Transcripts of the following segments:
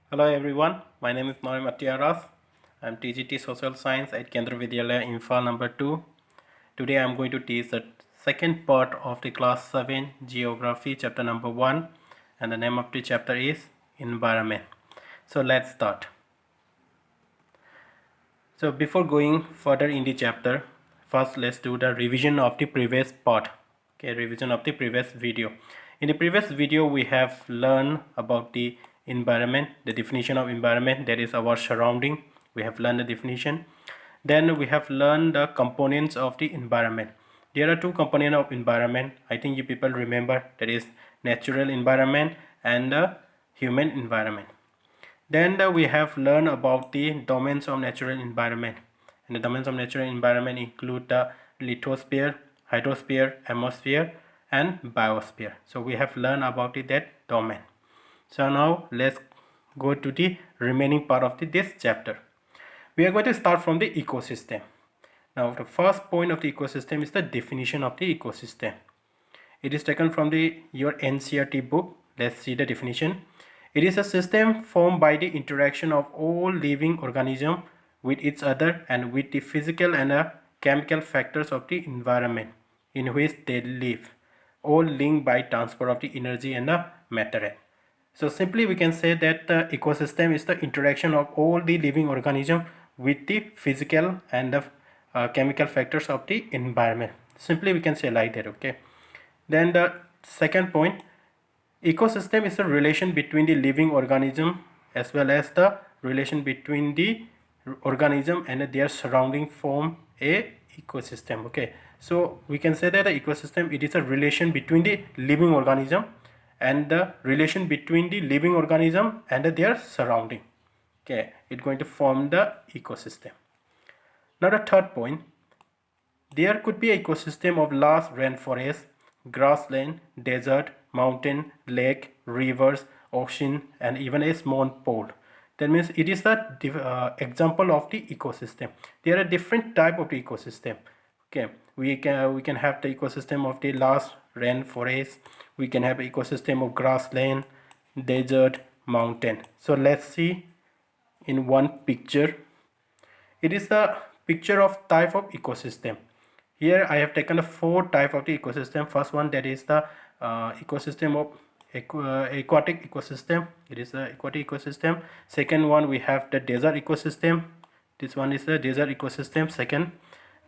Hello everyone, my name is Noem Atiaras. I am TGT Social Science at Kendra Vidyalaya Imphal number 2. Today I am going to teach the second part of the class 7 geography chapter number 1, and the name of the chapter is environment. So let's start. So before going further in the chapter, first let's do the revision of the previous part. Okay, revision of the previous video. In the previous video we have learned about the environment, the definition of environment, that is our surrounding. We have learned the definition. Then we have learned the components of the environment. There are two components of environment. I think you people remember, that is natural environment and the human environment. Then we have learned about the domains of natural environment, and the domains of natural environment include the lithosphere, hydrosphere, atmosphere and biosphere. So we have learned about that domain. So now let's go to the remaining part of this chapter. We are going to start from the ecosystem. Now the first point of the ecosystem is the definition of the ecosystem. It is taken from your NCERT book. Let's see the definition. It is a system formed by the interaction of all living organisms with each other and with the physical and chemical factors of the environment in which they live, all linked by transfer of the energy and the material. So simply we can say that the ecosystem is the interaction of all the living organisms with the physical and the chemical factors of the environment. Simply we can say like that, okay. Then the second point, ecosystem is a relation between the living organism as well as the relation between the organism and their surrounding form a ecosystem. Okay, so we can say that the ecosystem, it is a relation between the living organism and the relation between the living organism and their surrounding. Okay, it's going to form the ecosystem. Now the third point, there could be an ecosystem of large rainforest, grassland, desert, mountain, lake, rivers, ocean, and even a small pond. That means it is the example of the ecosystem. There are different type of the ecosystem. Okay, we can have the ecosystem of the large rainforest. We can have ecosystem of grassland, desert, mountain. So let's see in one picture. It is the picture of type of ecosystem. Here I have taken the four type of the ecosystem. First one, that is the ecosystem of aquatic ecosystem. It is the aquatic ecosystem. Second one, we have the desert ecosystem. This one is the desert ecosystem, second.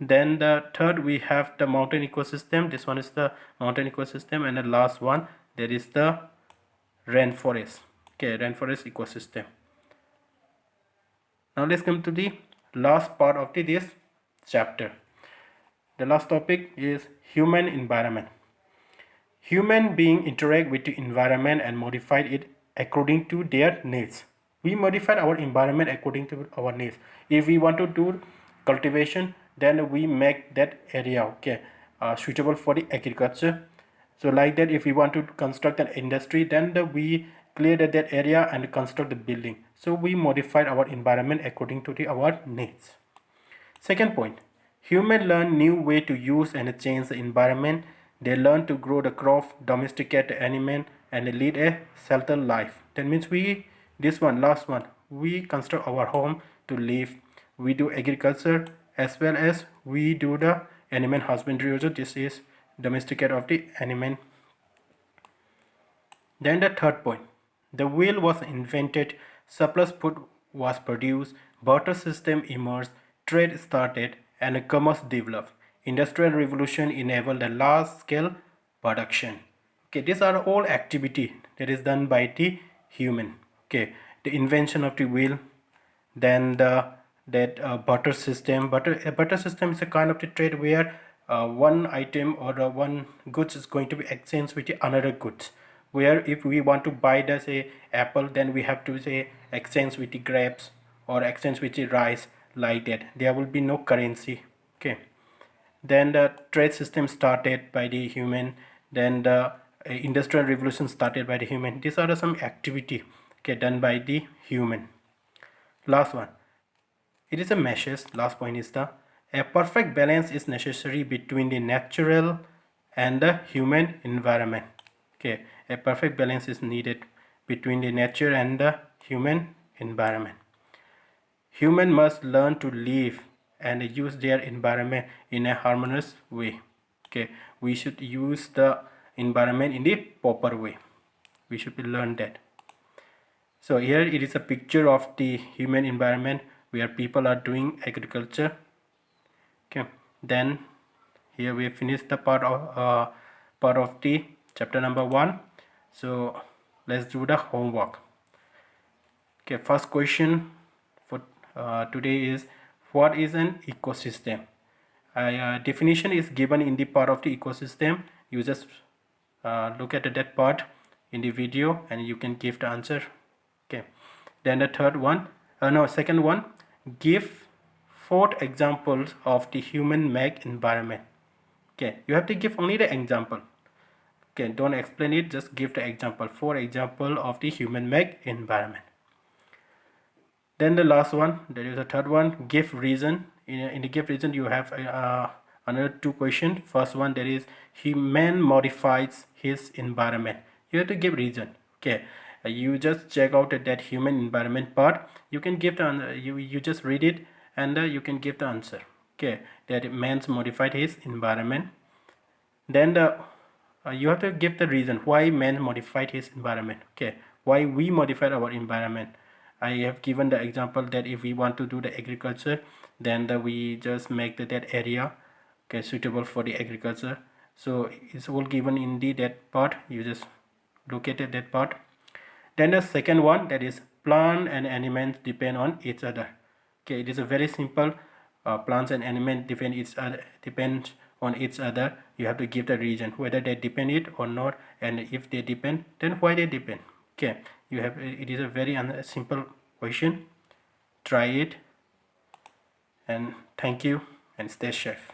Then the third, we have the mountain ecosystem. This one is the mountain ecosystem. And the last one, there is the rainforest. Okay, rainforest ecosystem. Now let's come to the last part of this chapter. The last topic is human environment. Human beings interact with the environment and modify it according to their needs. We modify our environment according to our needs. If we want to do cultivation, then we make that area suitable for the agriculture. So like that, if we want to construct an industry, then we clear that area and construct the building. So we modified our environment according to our needs. Second point, humans learn new way to use and change the environment. They learn to grow the crop, domesticate the animal, and lead a sheltered life. That means last one, we construct our home to live. We do agriculture as well as we do the animal husbandry also. This is domesticate of the animal. Then the third point, the wheel was invented, surplus food was produced, barter system emerged, trade started, and commerce developed. Industrial revolution enabled a large-scale production. Okay, these are all activity that is done by the human. Okay, the invention of the wheel, then barter system. Barter system is a kind of the trade where one item or one goods is going to be exchanged with another goods, where if we want to buy the say apple, then we have to say exchange with the grapes or exchange with the rice. Like that, there will be no currency. Okay, then the trade system started by the human. Then the industrial revolution started by the human. These are some activity done by the human. Last one, it is a message. Last point is a perfect balance is necessary between the natural and the human environment. Okay, a perfect balance is needed between the nature and the human environment. Human must learn to live and use their environment in a harmonious way. Okay, we should use the environment in the proper way. We should learn that. So here it is a picture of the human environment where people are doing agriculture. Okay, then here we finish the part of the chapter number 1. So let's do the homework. Okay, first question for today is, what is an ecosystem? Definition is given in the part of the ecosystem. You just look at that part in the video and you can give the answer. Okay, then the second one, give 4 examples of the human made environment. Okay, you have to give only the example. Okay, don't explain it, just give the example. 4 example of the human made environment. Then the last one, there is a third one, give reason. In the give reason you have another 2 questions. First one, there is human modifies his environment. You have to give reason. Okay, you just check out that human environment part. You can give the you just read it and you can give the answer. Okay, that man's modified his environment. Then you have to give the reason why man modified his environment. Okay, why we modified our environment. I have given the example that if we want to do the agriculture, then we just make that area okay suitable for the agriculture. So it's all given in that part. You just look at that part. Then the second one, that is plant and animals depend on each other. Okay, it is a very simple. Plants and animals depend on each other. You have to give the reason whether they depend it or not, and if they depend, then why they depend. Okay, you have it is a very simple question. Try it, and thank you, and stay safe.